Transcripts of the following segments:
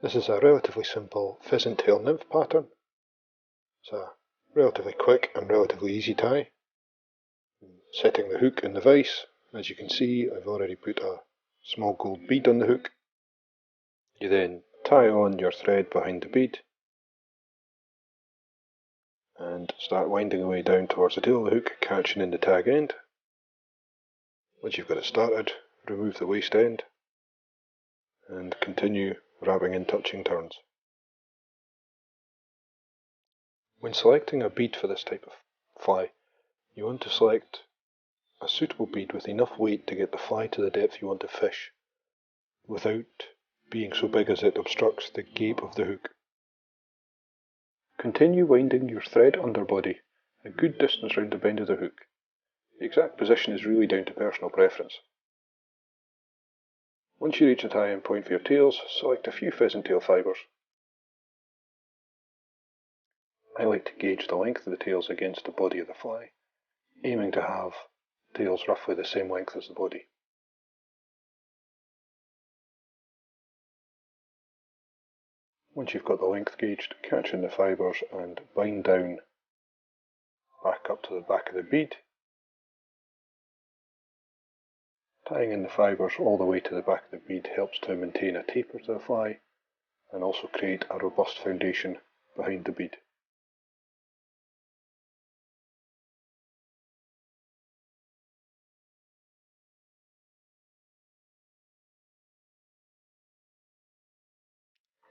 This is a relatively simple Pheasant Tail Nymph pattern. It's a relatively quick and relatively easy tie. Setting the hook in the vise, as you can see, I've already put a small gold bead on the hook. You then tie on your thread behind the bead and start winding away down towards the tail of the hook, catching in the tag end. Once you've got it started, remove the waist end and continue wrapping in touching turns. When selecting a bead for this type of fly, you want to select a suitable bead with enough weight to get the fly to the depth you want to fish, without being so big as it obstructs the gape of the hook. Continue winding your thread underbody a good distance round the bend of the hook. The exact position is really down to personal preference. Once you reach the tie-in point for your tails, select a few pheasant tail fibres. I like to gauge the length of the tails against the body of the fly, aiming to have tails roughly the same length as the body. Once you've got the length gauged, catch in the fibres and bind down back up to the back of the bead, tying in the fibres all the way to the back of the bead helps to maintain a taper to the fly and also create a robust foundation behind the bead.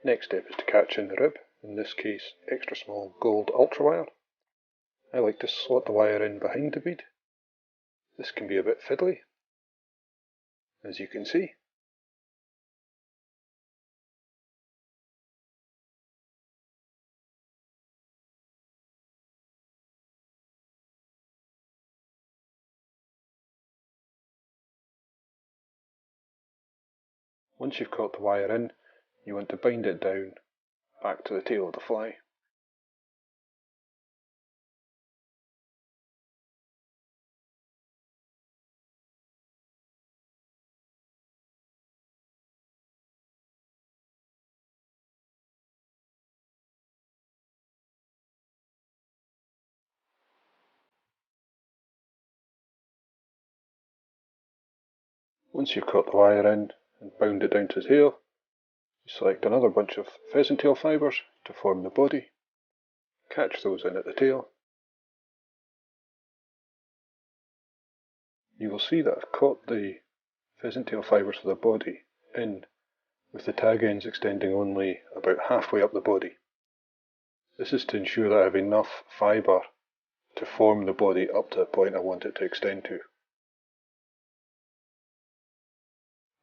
Next step is to catch in the rib, in this case extra small gold ultra wire. I like to slot the wire in behind the bead. This can be a bit fiddly, as you can see. Once you've caught the wire in, you want to bind it down back to the tail of the fly. Once you've caught the wire in and bound it down to the tail, you select another bunch of pheasant tail fibres to form the body, catch those in at the tail. You will see that I've caught the pheasant tail fibres for the body in, with the tag ends extending only about halfway up the body. This is to ensure that I have enough fibre to form the body up to the point I want it to extend to.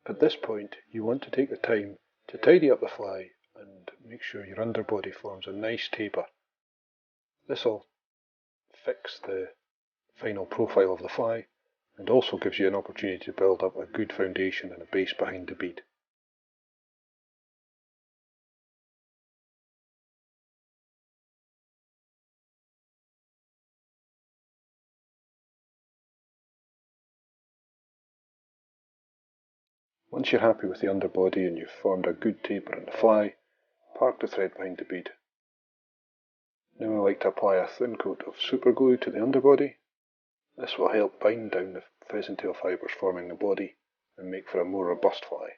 At this point, you want to take the time to tidy up the fly and make sure your underbody forms a nice taper. This will fix the final profile of the fly and also gives you an opportunity to build up a good foundation and a base behind the bead. Once you're happy with the underbody and you've formed a good taper in the fly, park the thread behind the bead. Now I like to apply a thin coat of super glue to the underbody. This will help bind down the pheasant tail fibres forming the body and make for a more robust fly.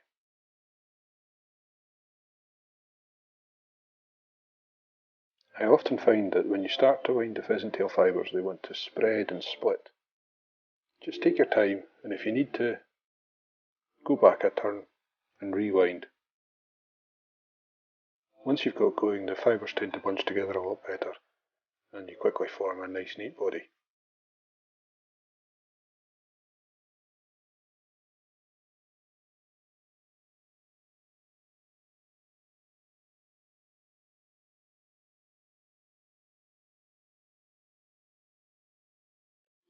I often find that when you start to wind the pheasant tail fibres, they want to spread and split. Just take your time, and if you need to, go back a turn and rewind. Once you've got going, the fibres tend to bunch together a lot better, and you quickly form a nice neat body.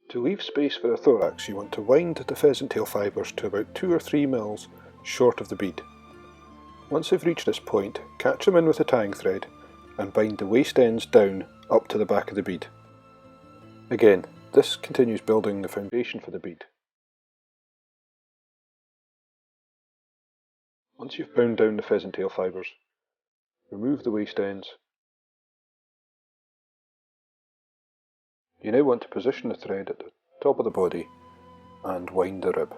To leave space for the thorax, you want to wind the pheasant tail fibres to about 2 or 3 mils short of the bead. Once they've reached this point, catch them in with a tying thread and bind the waist ends down up to the back of the bead. Again, this continues building the foundation for the bead. Once you've bound down the pheasant tail fibres, Remove the waist ends. You now want to position the thread at the top of the body and wind the rib.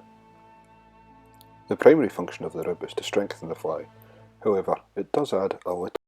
The primary function of the rib is to strengthen the fly, however it does add a little